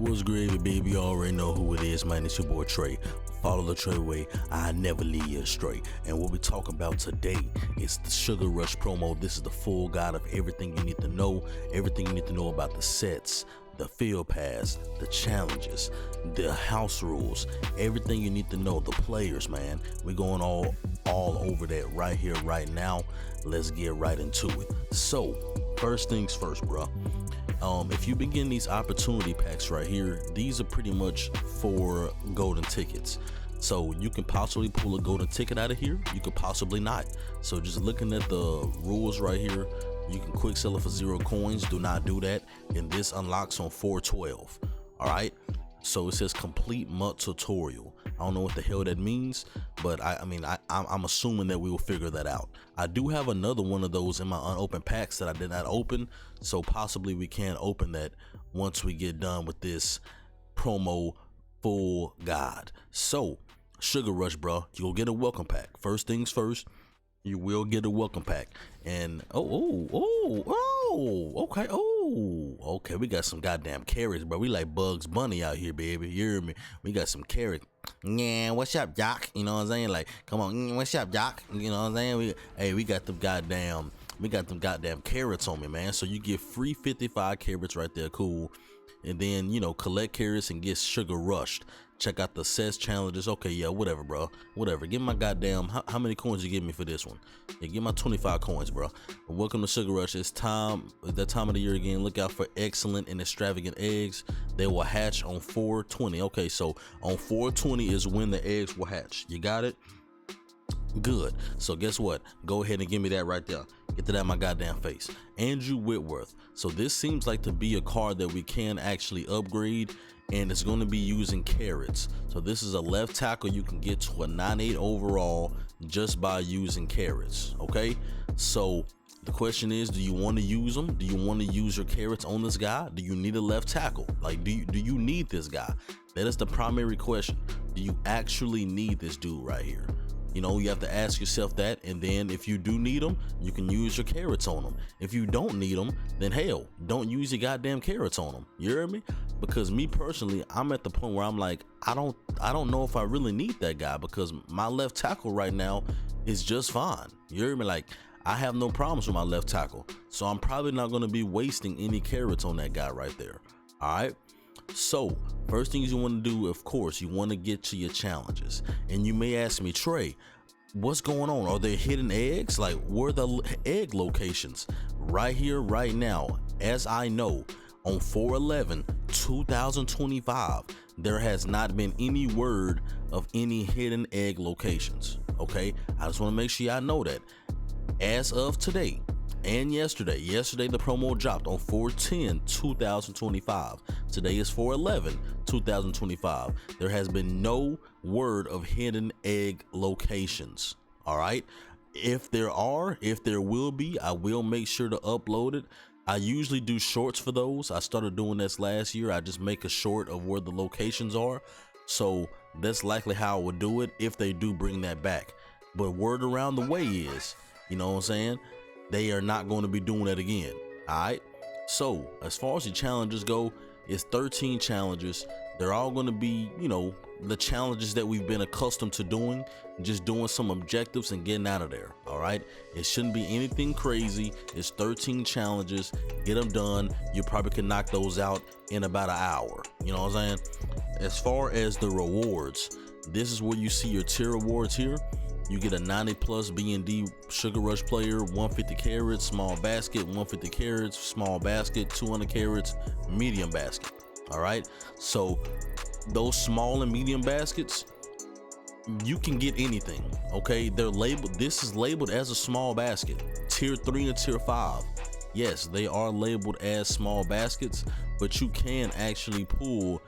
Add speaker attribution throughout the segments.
Speaker 1: What's gravy, baby? You already know who it is, man. It's your boy Trey. Follow the TrayWay. I never lead you astray. And what we're talking about today is the Sugar Rush promo. This is the full guide of everything you need to know. Everything you need to know about the sets, the field pass, the challenges, the house rules, everything you need to know, the players, man. We're going all over that right here, right now. Let's get right into it. So, first things first, bro. If you begin these opportunity packs right here, these are pretty much for golden tickets. So you can possibly pull a golden ticket out of here. You could possibly not. So just looking at the rules right here, you can quick sell it for 0 coins. Do not do that. And this unlocks on 4/12. All right. So it says complete month tutorial. I don't know what the hell that means, but I'm assuming that we will figure that out. I do have another one of those in my unopened packs that I did not open, so possibly we can open that once we get done with this promo full guide. So Sugar Rush, bro, you'll get a welcome pack. First things first, you will get a welcome pack. And okay, we got some goddamn carrots, bro. We like Bugs Bunny out here, baby. You hear me? We got some carrots. Yeah, what's up, Jock? You know what I'm saying? Like, come on, what's up, Jock? You know what I'm saying? We got them goddamn carrots on me, man. So you get free 55 carrots right there, cool. And then, you know, collect carrots and get Sugar Rushed. Check out the sets, challenges. Okay, yeah, whatever, bro. Whatever. Give my goddamn, how many coins you give me for this one? Yeah, give my 25 coins, bro. Welcome to Sugar Rush. It's that time of the year again. Look out for excellent and extravagant eggs. They will hatch on 4/20. Okay, so on 4/20 is when the eggs will hatch. You got it? Good. So guess what? Go ahead and give me that right there. Get to that my goddamn face. Andrew Whitworth. So this seems like to be a card that we can actually upgrade, and it's going to be using carrots. So this is a left tackle. You can get to a 9/8 overall just by using carrots. Okay, so the question is, do you want to use them? Do you want to use your carrots on this guy? Do you need a left tackle? Like, do you need this guy? That is the primary question. Do you actually need this dude right here? You know, you have to ask yourself that, and then if you do need them, you can use your carrots on them. If you don't need them, then hell, don't use your goddamn carrots on them. You hear me? Because me personally, I'm at the point where I'm like, I don't know if I really need that guy, because my left tackle right now is just fine. You hear me? Like, I have no problems with my left tackle, so I'm probably not going to be wasting any carrots on that guy right there. All right. So first things you want to do, of course, you want to get to your challenges. And you may ask me, Trey, what's going on? Are there hidden eggs? Like, where are the egg locations? Right here, right now, as I know, on 4/11/2025, there has not been any word of any hidden egg locations. Okay, I just want to make sure y'all know that. As of today and yesterday the promo dropped on 4/10/2025. Today is 4/11/2025. There has been no word of hidden egg locations. All right, if there will be, I will make sure to upload it. I usually do shorts for those. I started doing this last year. I just make a short of where the locations are, so that's likely how I would do it if they do bring that back. But word around the way is, you know what I'm saying, they are not going to be doing that again. All right. So as far as the challenges go, it's 13 challenges. They're all going to be, you know, the challenges that we've been accustomed to doing, just doing some objectives and getting out of there. All right. It shouldn't be anything crazy. It's 13 challenges. Get them done. You probably can knock those out in about an hour. You know what I'm saying? As far as the rewards, this is where you see your tier rewards here. You get a 90+ B&D Sugar Rush player, 150 carrots, small basket, 150 carrots, small basket, 200 carrots, medium basket. All right. So those small and medium baskets, you can get anything. Okay. They're labeled. This is labeled as a small basket. Tier 3 and tier 5. Yes, they are labeled as small baskets, but you can actually pull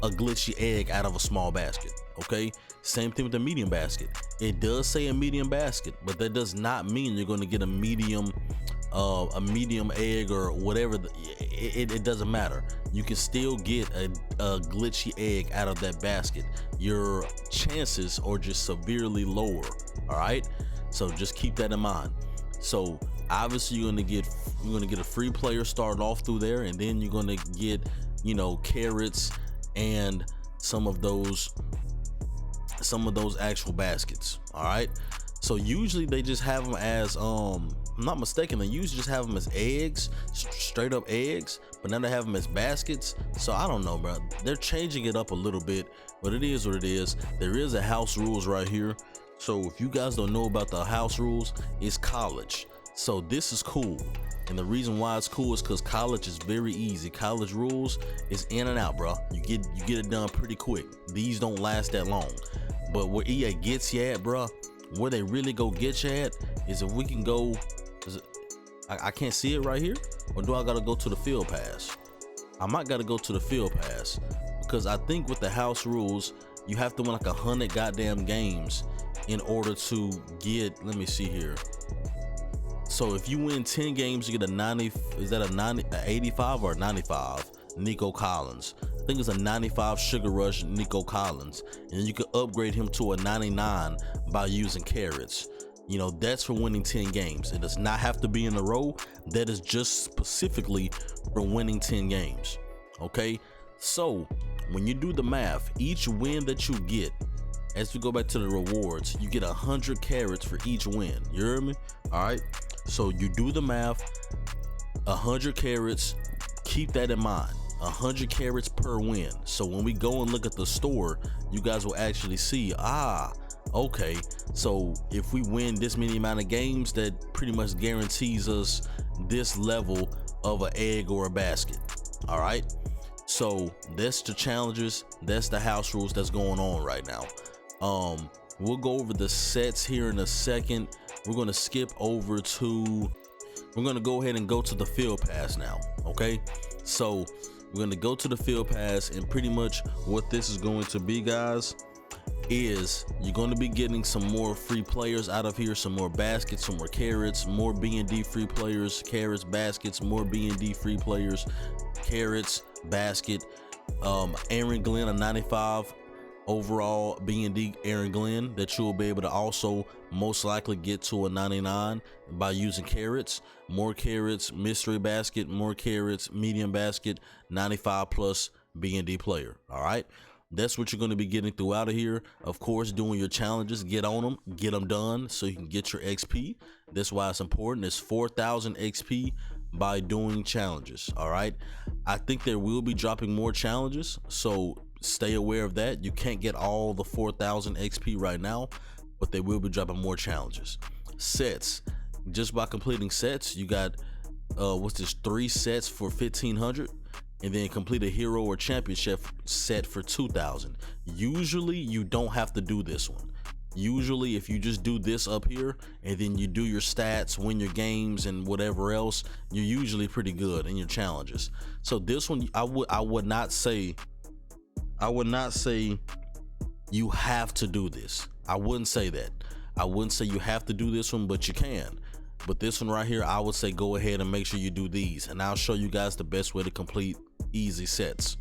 Speaker 1: a glitchy egg out of a small basket. Okay, same thing with the medium basket. It does say a medium basket, but that does not mean you're going to get a medium egg or whatever. It doesn't matter. You can still get a glitchy egg out of that basket. Your chances are just severely lower. All right, so just keep that in mind. So obviously you're gonna get a free player starting off through there, and then you're gonna get you know, carrots and some of those actual baskets. All right, so usually they just have them as I'm not mistaken, they usually just have them as eggs, straight up eggs, but now they have them as baskets. So I don't know, bro, they're changing it up a little bit, but it is what it is. There is a house rules right here, so if you guys don't know about the house rules, it's college. So this is cool, and the reason why it's cool is because college is very easy. College rules is in and out, bro. You get it done pretty quick. These don't last that long. But where EA gets you at, bro, where they really go get you at is if we can go. I can't see it right here, or do I gotta go to the field pass? I might gotta go to the field pass, because I think with the house rules, you have to win like 100 goddamn games in order to get. Let me see here. So if you win 10 games, you get a 90. Is that a 85 or a 95? Nico Collins. I think it's a 95 Sugar Rush Nico Collins, and then you can upgrade him to a 99 by using carrots. You know, that's for winning 10 games. It does not have to be in a row. That is just specifically for winning 10 games. Okay, so when you do the math, each win that you get, as we go back to the rewards, you get 100 carrots for each win. You hear me? All right, so you do the math, 100 carrots, keep that in mind. 100 carrots per win. So when we go and look at the store, you guys will actually see, okay, so if we win this many amount of games, that pretty much guarantees us this level of an egg or a basket. All right, so that's the challenges, that's the house rules that's going on right now. We'll go over the sets here in a second. We're gonna skip over to, we're gonna go ahead and go to the field pass now. Okay, so we're gonna go to the field pass, and pretty much what this is going to be, guys, is you're going to be getting some more free players out of here, some more baskets, some more carrots, more B&D free players, carrots, baskets, more B&D free players, carrots, basket. Aaron Glenn, a 95 overall B&D Aaron Glenn, that you will be able to also most likely get to a 99 by using carrots. More carrots, mystery basket, more carrots, medium basket, 95 plus B&D player. All right, that's what you're going to be getting throughout of here. Of course, doing your challenges, get on them, get them done so you can get your XP. That's why it's important. It's 4,000 XP by doing challenges. All right, I think there will be dropping more challenges, so stay aware of that. You can't get all the 4,000 XP right now, but they will be dropping more challenges. Sets, just by completing sets, you got what's this, 3 sets for 1,500, and then complete a hero or championship set for 2,000. Usually you don't have to do this one. Usually if you just do this up here and then you do your stats, win your games and whatever else, you're usually pretty good in your challenges. So this one, I would not say you have to do this. I wouldn't say that. I wouldn't say you have to do this one, but you can. But this one right here, I would say go ahead and make sure you do these, and I'll show you guys the best way to complete easy sets.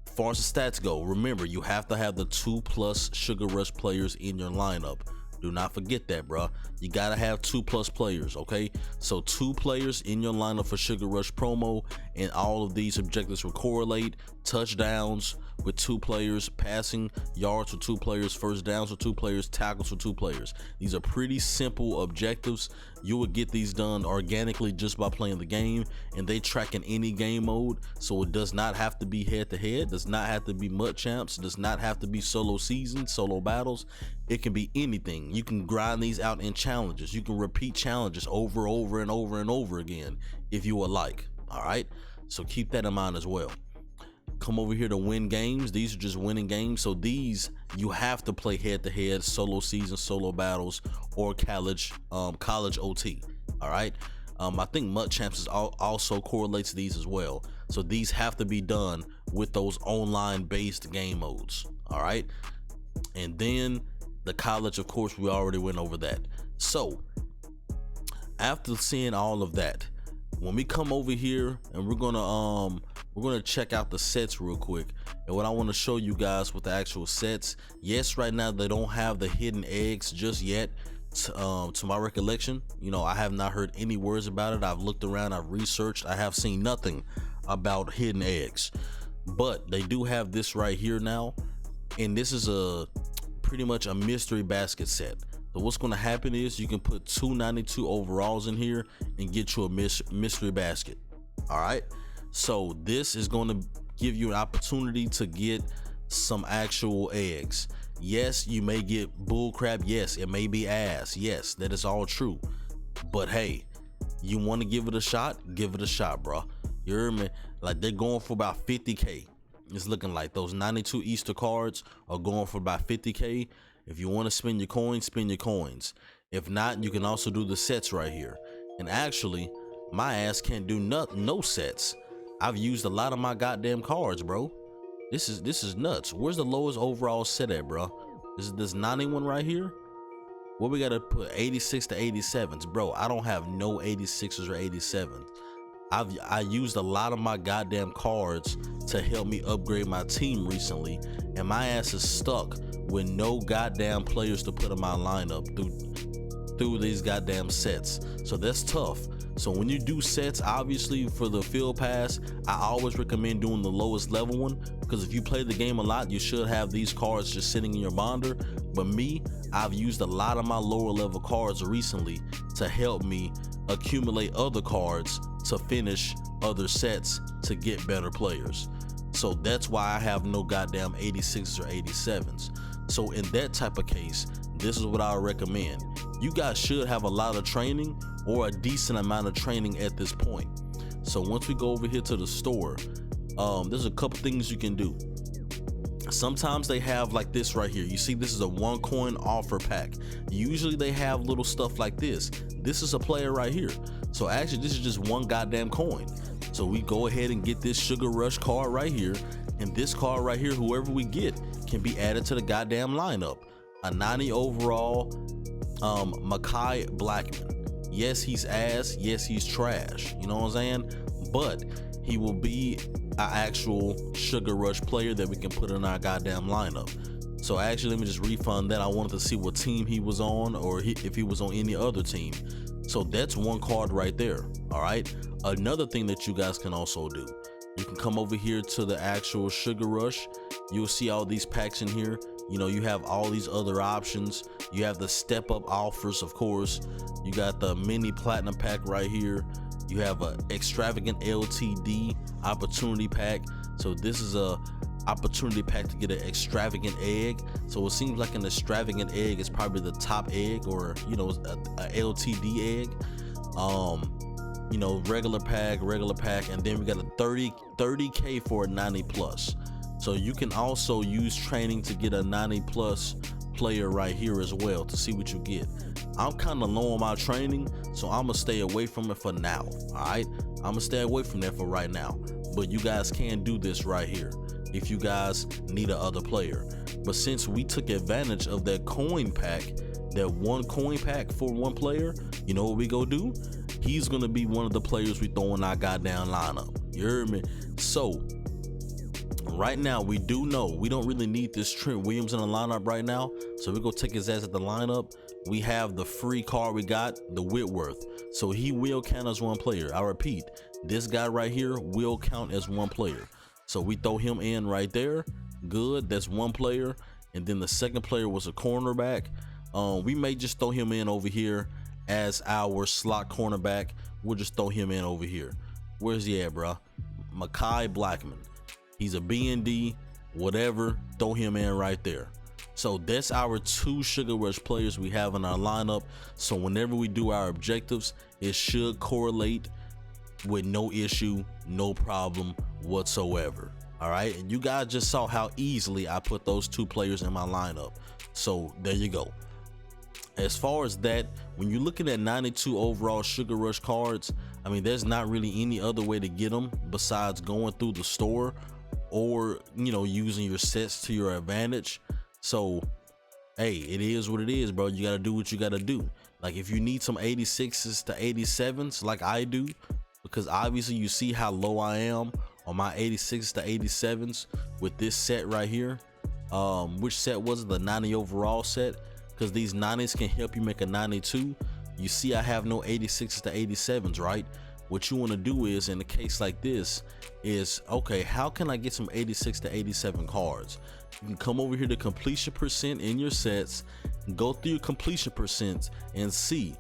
Speaker 1: As far as the stats go, remember, you have to have the 2+ Sugar Rush players in your lineup. Do not forget that, bro. You gotta have 2+ players, okay? So 2 players in your lineup for Sugar Rush promo, and all of these objectives will correlate. Touchdowns with 2 players, passing yards with 2 players, first downs with 2 players, tackles with 2 players. These are pretty simple objectives. You will get these done organically just by playing the game, and they track in any game mode, so it does not have to be head-to-head, does not have to be mud champs, does not have to be solo season, solo battles. It can be anything. You can grind these out in challenges. You can repeat challenges over and over again if you would like. All right, so keep that in mind as well. Come over here to win games. These are just winning games. So these you have to play head-to-head, solo season, solo battles, or college OT. All right, I think mud champs also correlates these as well. So these have to be done with those online based game modes. All right, and then the college, of course, we already went over that. So after seeing all of that, when we come over here and we're gonna check out the sets real quick, and what I want to show you guys with the actual sets, yes, right now they don't have the hidden eggs just yet. To my recollection, you know, I have not heard any words about it. I've looked around, I've researched, I have seen nothing about hidden eggs, but they do have this right here now, and this is a pretty much a mystery basket set. So what's going to happen is you can put 292 overalls in here and get you a mystery basket. All right, so this is going to give you an opportunity to get some actual eggs. Yes, you may get bullcrap. Yes, it may be ass. Yes, that is all true. But hey, you want to give it a shot? Give it a shot, bro. You hear me? Like, they're going for about 50K. It's looking like those 92 Easter cards are going for about 50K. If you want to spend your coins, spend your coins. If not, you can also do the sets right here. And actually, my ass can't do no sets. I've used a lot of my goddamn cards, bro. This is nuts. Where's the lowest overall set at, bro? Is this 91 right here? Well, we gotta put 86 to 87s, bro. I don't have no 86s or 87s. I used a lot of my goddamn cards to help me upgrade my team recently, and my ass is stuck with no goddamn players to put in my lineup through these goddamn sets. So that's tough. So when you do sets, obviously for the field pass, I always recommend doing the lowest level one, because if you play the game a lot, you should have these cards just sitting in your binder. But me, I've used a lot of my lower level cards recently to help me accumulate other cards to finish other sets to get better players. So that's why I have no goddamn 86s or 87s. So in that type of case, this is what I recommend. You guys should have a lot of training or a decent amount of training at this point. So once we go over here to the store, there's a couple things you can do. Sometimes they have like this right here. You see, this is a 1 coin offer pack. Usually they have little stuff like this. This is a player right here. So actually this is just 1 goddamn coin. So we go ahead and get this Sugar Rush card right here, and this card right here, whoever we get, can be added to the goddamn lineup. A 90 overall Mekhi Blackman. Yes, he's ass. Yes, he's trash. You know what I'm saying? But he will be an actual Sugar Rush player that we can put in our goddamn lineup. So actually, let me just refund that. I wanted to see what team he was on, or if he was on any other team. So that's 1 card right there. All right. Another thing that you guys can also do, you can come over here to the actual Sugar Rush. You'll see all these packs in here. You know, you have all these other options. You have the step up offers, of course. You got the mini platinum pack right here. You have a extravagant LTD opportunity pack. So this is a opportunity pack to get an extravagant egg. So it seems like an extravagant egg is probably the top egg, or you know, a LTD egg. You know, regular pack, and then we got a 30K for a 90 plus. So you can also use training to get a 90 plus player right here as well to see what you get. I'm kind of low on my training, so I'm gonna stay away from it for now. All right, I'm gonna stay away from that for right now, but you guys can do this right here if you guys need a other player. But since we took advantage of that coin pack, that 1 coin pack for 1 player, you know what we go do? He's gonna be one of the players we throw in our goddamn lineup. You heard me? So right now, we do know we don't really need this Trent Williams in the lineup right now, so we're gonna take his ass at the lineup. We have the free card we got, the Whitworth, so he will count as 1 player. I repeat, this guy right here will count as 1 player. So we throw him in right there. Good, that's 1 player. And then the second player was a cornerback. We may just throw him in over here as our slot cornerback. We'll just throw him in over here. Where's he at, bro? Mekhi Blackman. He's a BND, whatever, throw him in right there. So that's our 2 Sugar Rush players we have in our lineup. So whenever we do our objectives, it should correlate with no issue, no problem whatsoever. All right, and you guys just saw how easily I put those 2 players in my lineup. So there you go. As far as that, when you're looking at 92 overall Sugar Rush cards, I mean, there's not really any other way to get them besides going through the store, or you know, using your sets to your advantage. So hey, it is what it is, bro. You gotta do what you gotta do. Like, if you need some 86s to 87s like I do, because obviously you see how low I am on my 86s to 87s with this set right here. Which set was it? The 90 overall set, because these 90s can help you make a 92. You see I have no 86s to 87s, right? what you want to do is, in a case like this, is okay, how can I get some 86 to 87 cards? You can come over here to completion percent in your sets, go through your completion percents and see,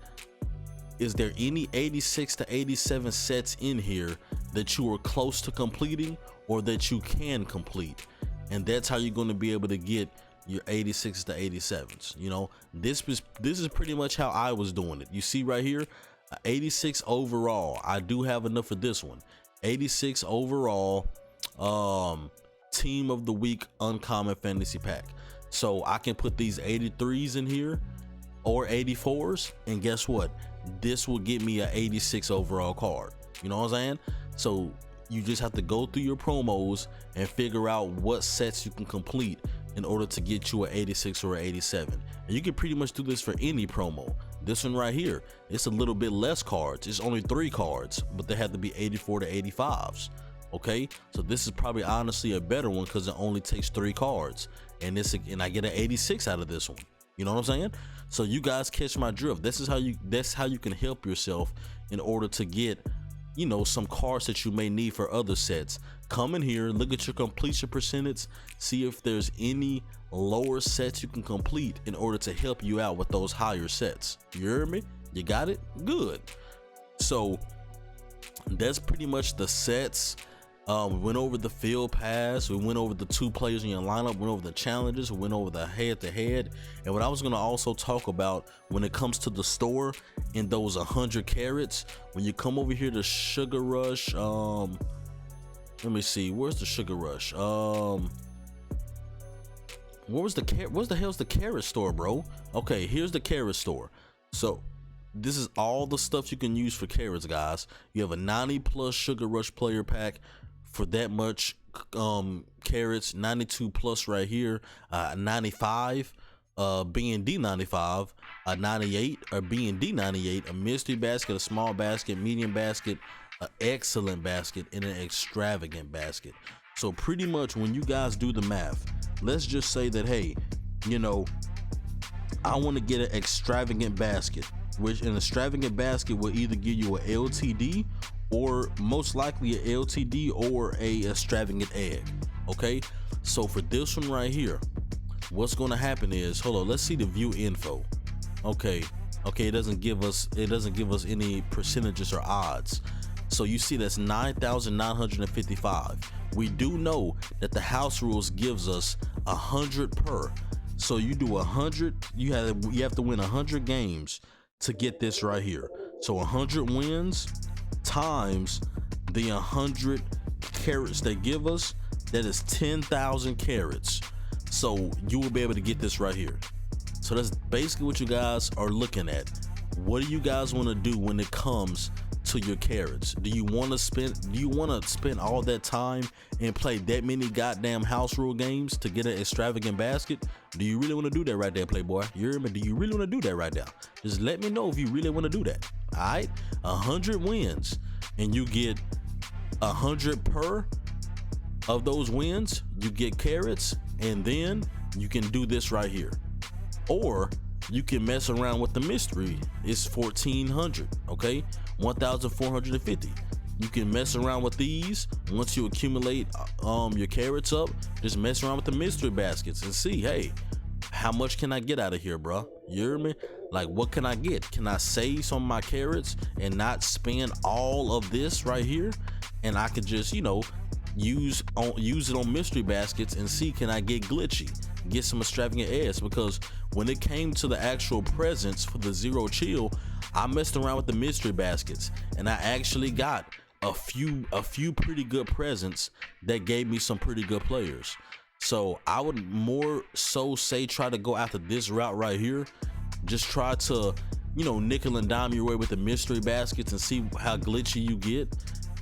Speaker 1: is there any 86 to 87 sets in here that you are close to completing or that you can complete? And that's how you're going to be able to get your 86 to 87s. You know, this is pretty much how I was doing it. You see right here, 86 overall. I do have enough for this one. 86 overall, team of the week uncommon fantasy pack. So I can put these 83s in here or 84s, and guess what? This will get me a 86 overall card. You know what I'm saying? So you just have to go through your promos and figure out what sets you can complete in order to get you an 86 or an 87. And you can pretty much do this for any promo. This one right here, it's a little bit less cards. It's only 3 cards, but they have to be 84 to 85s. Okay, so this is probably honestly a better one because it only takes 3 cards, and I get an 86 out of this one. You know what I'm saying? So you guys catch my drift. That's how you can help yourself in order to get, you know, some cards that you may need for other sets. Come in here, look at your completion percentage, see if there's any lower sets you can complete in order to help you out with those higher sets. You heard me? You got it? Good. So that's pretty much the sets. We went over the field pass, we went over the 2 players in your lineup, went over the challenges, we went over the head-to-head. And what I was going to also talk about when it comes to the store and those 100 carats, when you come over here to Sugar Rush, let me see, where's the Sugar Rush? Where's the hell's the carrot store, bro? Okay, here's the carrot store. So this is all the stuff you can use for carrots, guys. You have a 90 plus Sugar Rush player pack for that much carrots, 92 plus right here, 95 B&D 95, a 98 or B&D 98, a mystery basket, a small basket, medium basket, an excellent basket, and an extravagant basket. So pretty much when you guys do the math, let's just say that, hey, you know, I want to get an extravagant basket, which an extravagant basket will either give you an LTD or most likely a LTD or a extravagant egg. Okay, so for this one right here, what's going to happen is, hold on, let's see the view info. Okay, it doesn't give us any percentages or odds. So you see that's 9,955. We do know that the house rules gives us 100 per. So you do 100, you have to win 100 games to get this right here. So 100 wins times the 100 carats they give us, that is 10,000 carats. So you will be able to get this right here. So that's basically what you guys are looking at. What do you guys want to do when it comes to your carats? Do you want to spend all that time and play that many goddamn house rule games to get an extravagant basket? Do you really want to do that right there, Playboy? You hear me? Do you really want to do that right now? Just let me know if you really want to do that. All right, 100 wins and you get 100 per of those wins, you get carats, and then you can do this right here. Or you can mess around with the mystery. It's 1,400, okay? 1,450. You can mess around with these. Once you accumulate your carats up, just mess around with the mystery baskets and see, hey, how much can I get out of here, bro? You hear me? Like, what can I get? Can I save some of my carats and not spend all of this right here? And I could just, you know, use it on mystery baskets and see, can I get glitchy, get some extravagant ads? Because when it came to the actual presents for the Zero Chill, I messed around with the mystery baskets and I actually got a few pretty good presents that gave me some pretty good players. So I would more so say try to go after this route right here. Just try to, you know, nickel and dime your way with the mystery baskets and see how glitchy you get,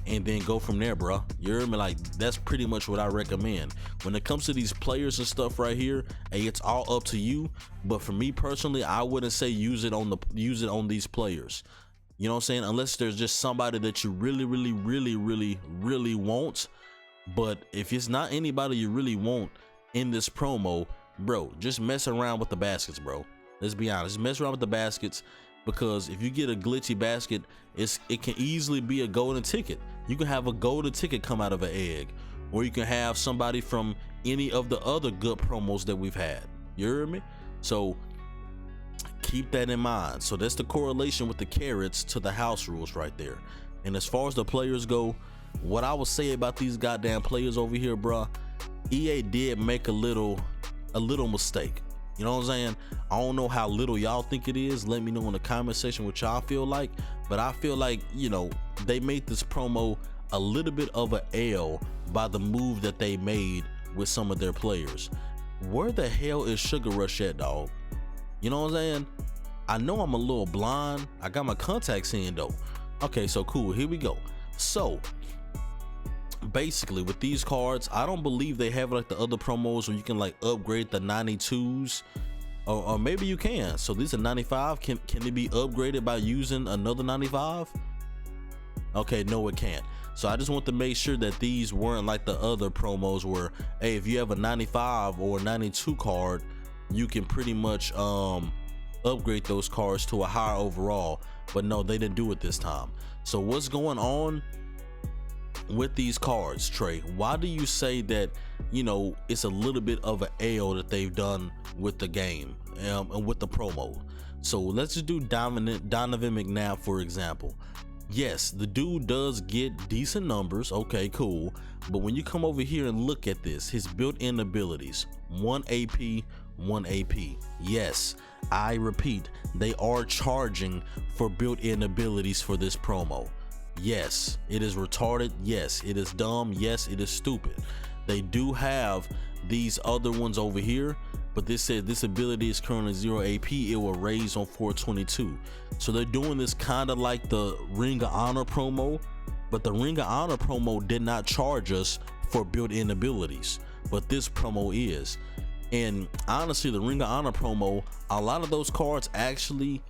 Speaker 1: and then go from there, bro. You hear me? Like, that's pretty much what I recommend. When it comes to these players and stuff right here, hey, it's all up to you. But for me personally, I wouldn't say use it on these players. You know what I'm saying? Unless there's just somebody that you really want. But if it's not anybody you really want in this promo, bro, just mess around with the baskets, bro. Let's be honest. Just mess around with the baskets. because if you get a glitchy basket, it can easily be a golden ticket. You can have a golden ticket come out of an egg, or you can have somebody from any of the other good promos that we've had. You hear me? So keep that in mind. So that's the correlation with the carrots to the house rules right there. And as far as the players go, what I would say about these goddamn players over here, bruh, EA did make a little mistake. You know what I'm saying? I don't know how little y'all think it is. Let me know in the comment section what y'all feel like. But I feel like, you know, they made this promo a little bit of a L by the move that they made with some of their players. Where the hell is Sugar Rush at, dog? You know what I'm saying? I know I'm a little blind. I got my contacts in though. Okay, so cool. Here we go. So basically with these cards, I don't believe they have like the other promos where you can like upgrade the 92s, or maybe you can. So these are 95. Can it be upgraded by using another 95? Okay, no, it can't. So I just want to make sure that these weren't like the other promos where, hey, if you have a 95 or a 92 card, you can pretty much upgrade those cards to a higher overall. But no, they didn't do it this time. So what's going on with these cards, Trey? Why do you say that, you know, it's a little bit of an L that they've done with the game and with the promo? So let's just do Donovan McNabb, for example. Yes, the dude does get decent numbers. Okay, cool. But when you come over here and look at this, his built-in abilities, 1 AP, 1 AP. Yes, I repeat, they are charging for built-in abilities for this promo. Yes, it is retarded. Yes, it is dumb. Yes, it is stupid. They do have these other ones over here, but this said this ability is currently 0 AP. It will raise on 422. So they're doing this kind of like the Ring of Honor promo, but the Ring of Honor promo did not charge us for built-in abilities, but this promo is. And honestly, the Ring of Honor promo, a lot of those cards actually,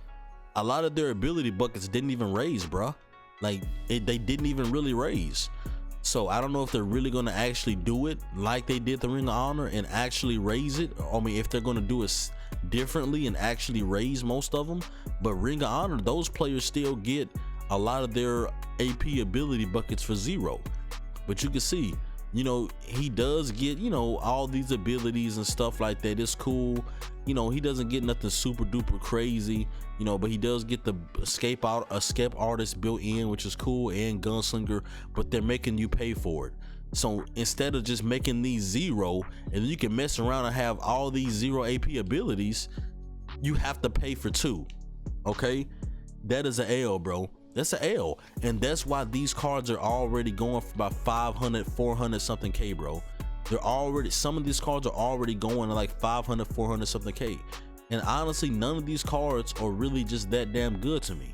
Speaker 1: a lot of their ability buckets didn't even raise, bruh. Like they didn't even really raise. So I don't know if they're really going to actually do it like they did the Ring of Honor and actually raise it. I mean, if they're going to do it differently and actually raise most of them. But Ring of Honor, those players still get a lot of their AP ability buckets for 0. But you can see, you know, he does get, you know, all these abilities and stuff like that. It's cool. You know, he doesn't get nothing super duper crazy, you know, but he does get the escape artist built in, which is cool, and gunslinger, but they're making you pay for it. So instead of just making these 0 and then you can mess around and have all these 0 AP abilities, you have to pay for 2. Okay, that is an L, bro. That's an L. And that's why these cards are already going for about 500, 400 something K, bro. They're already, some of these cards are already going to like 500, 400 something K. And honestly, none of these cards are really just that damn good to me.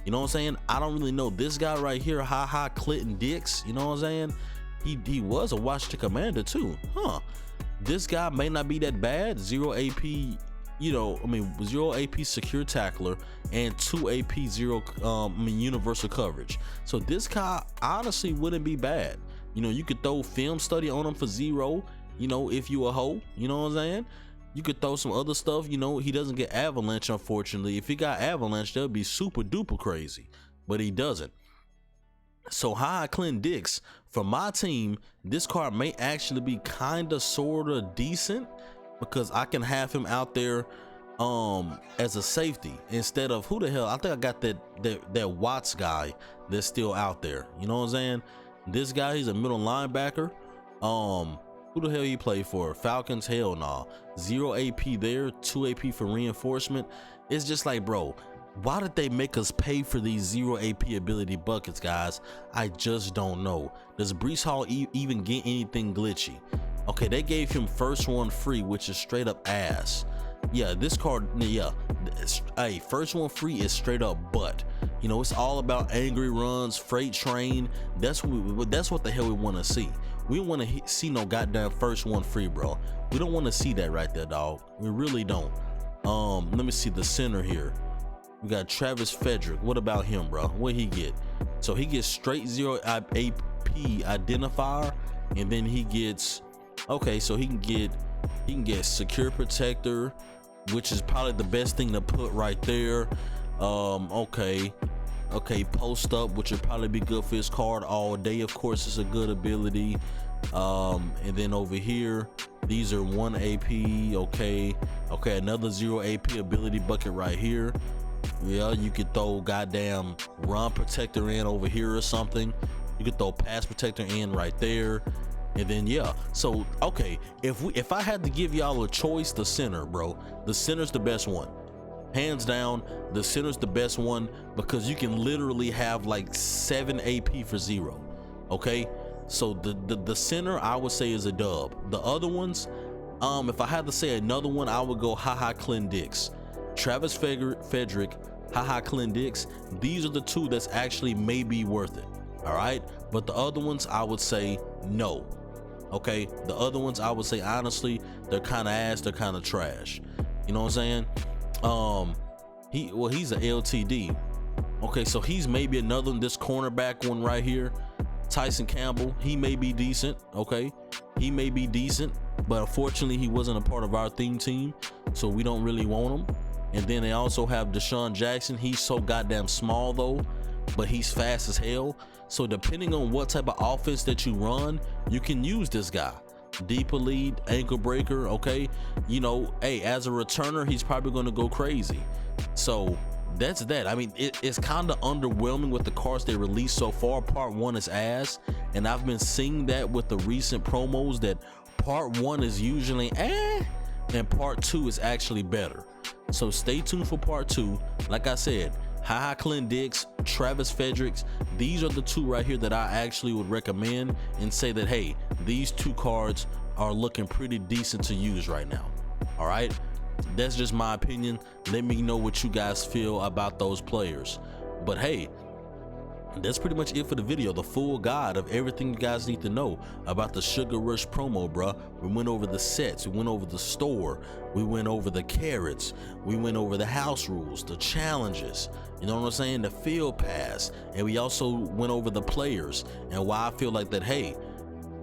Speaker 1: You know what I'm saying? I don't really know this guy right here, Clinton Dix. You know what I'm saying? He was a Washington Commander too. Huh. This guy may not be that bad. 0 AP, you know, I mean, 0 AP secure tackler and 2 AP 0 universal coverage. So this guy honestly wouldn't be bad. You know, you could throw film study on him for 0, you know, if you a hoe, you know what I'm saying? You could throw some other stuff, you know, he doesn't get avalanche, unfortunately. If he got avalanche, that would be super duper crazy, but he doesn't. So Clint Dix, for my team, this card may actually be kind of sort of decent because I can have him out there as a safety instead of, who the hell, I think I got that Watts guy that's still out there. You know what I'm saying? This guy, he's a middle linebacker. Who the hell he play for? Falcons? Hell nah. 0 AP there, 2 AP for reinforcement. It's just like, bro, why did they make us pay for these 0 AP ability buckets, guys? I just don't know. Does Breece Hall even get anything glitchy? Okay, they gave him first one free, which is straight up ass. Yeah, this card, yeah. Hey, first one free is straight up butt. You know, it's all about angry runs, freight train. That's what the hell we want to see. We don't want to see no goddamn first one free, bro. We don't want to see that right there, dog. We really don't. Let me see the center here. We got Travis Frederick. What about him, bro? What he get? So he gets straight 0 AP identifier, and then he gets, okay, so he can get secure protector, which is probably the best thing to put right there. Okay, post up, which would probably be good for his card all day. Of course, it's a good ability. And then over here, these are 1 AP. Okay, another 0 AP ability bucket right here. Yeah, you could throw goddamn run protector in over here or something. You could throw pass protector in right there. And then yeah, so okay, if I had to give y'all a choice, the center, bro, the center's the best one. Hands down, the center's the best one because you can literally have like 7 AP for 0. Okay, so the center I would say is a dub. The other ones, if I had to say another one, I would go Clint Dix, Travis Frederick, Clint Dix. These are the two that's actually maybe worth it. All right, but the other ones I would say no. Okay, the other ones I would say honestly, they're kind of ass, they're kind of trash. You know what I'm saying? He's a LTD. Okay, so he's maybe another one, this cornerback one right here, Tyson Campbell. He may be decent. Okay, he may be decent, but unfortunately he wasn't a part of our theme team, so we don't really want him. And then they also have Deshaun Jackson. He's so goddamn small though, but he's fast as hell. So depending on what type of offense that you run, you can use this guy. Deeper lead, ankle breaker. Okay, you know, hey, as a returner, he's probably going to go crazy. So that's that. I mean, it's kind of underwhelming with the cards they released so far. Part 1 is ass, and I've been seeing that with the recent promos that part 1 is usually and part 2 is actually better. So stay tuned for part 2. Like I said, Clint Dix, Travis Fredericks, these are the two right here that I actually would recommend and say that, hey, these 2 cards are looking pretty decent to use right now. All right, that's just my opinion. Let me know what you guys feel about those players. But hey, that's pretty much it for the video, the full guide of everything you guys need to know about the Sugar Rush promo, bruh. We went over the sets, we went over the store, we went over the carrots, we went over the house rules, the challenges, you know what I'm saying, the field pass, and we also went over the players and why I feel like that, hey,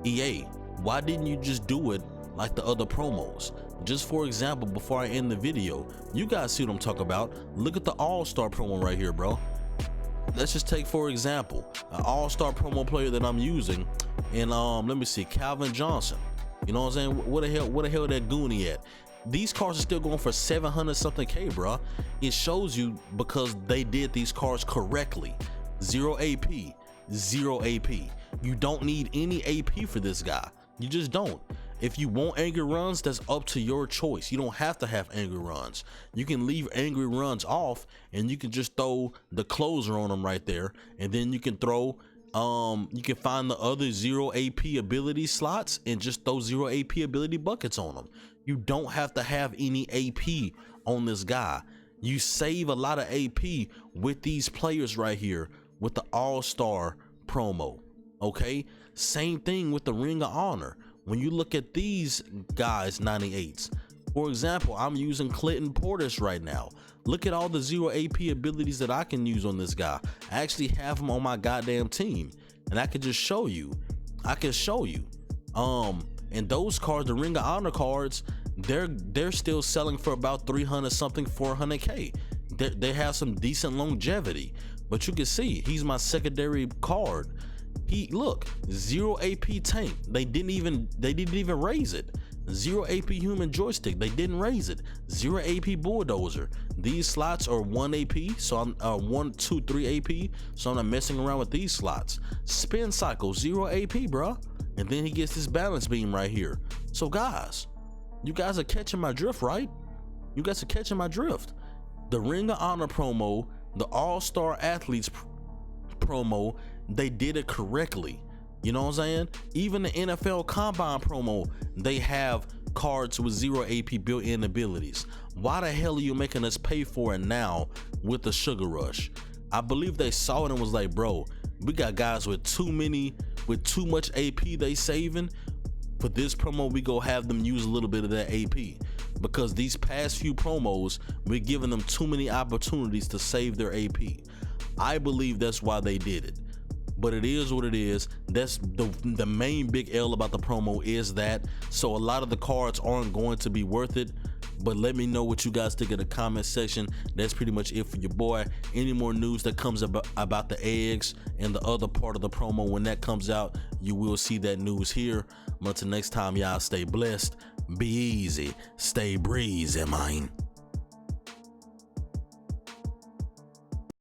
Speaker 1: EA, why didn't you just do it like the other promos? Just for example, before I end the video, you guys see what I'm talking about. Look at the All-Star promo right here, bro. Let's just take for example an all-star promo player that I'm using, and let me see, Calvin Johnson. You know what I'm saying? What the hell that Goonie at? These cards are still going for 700 something K, bro. It shows you because they did these cards correctly. 0 AP, 0 AP. You don't need any AP for this guy. You just don't. If you want angry runs, that's up to your choice. You don't have to have angry runs. You can leave angry runs off and you can just throw the closer on them right there. And then you can throw, you can find the other 0 AP ability slots and just throw 0 AP ability buckets on them. You don't have to have any AP on this guy. You save a lot of AP with these players right here with the All-Star promo. Okay, same thing with the Ring of Honor. When you look at these guys 98s, for example, I'm using Clinton Portis right now. Look at all the 0 AP abilities that I can use on this guy. I actually have him on my goddamn team, and I can just show you. I can show you. And those cards, the Ring of Honor cards, they're still selling for about 300 something, 400K. They have some decent longevity, but you can see he's my secondary card. Look, 0 AP tank. They didn't even raise it. 0 AP human joystick. They didn't raise it. 0 AP bulldozer. These slots are 1 AP, so I'm 1, 2, 3 AP. So I'm not messing around with these slots. Spin cycle 0 AP, bro. And then he gets this balance beam right here. So guys, you guys are catching my drift, right? You guys are catching my drift. The Ring of Honor promo, the All-Star Athletes promo, they did it correctly. You know what I'm saying? Even the NFL Combine promo, they have cards with 0 AP built-in abilities. Why the hell are you making us pay for it now with the Sugar Rush? I believe they saw it and was like, bro, we got guys with too much AP they saving. For this promo, we go have them use a little bit of that AP. Because these past few promos, we're giving them too many opportunities to save their AP. I believe that's why they did it. But it is what it is. That's the main big L about the promo is that. So a lot of the cards aren't going to be worth it. But let me know what you guys think in the comment section. That's pretty much it for your boy. Any more news that comes about the eggs and the other part of the promo, when that comes out, you will see that news here. But until next time, y'all stay blessed, be easy, stay breezy, man.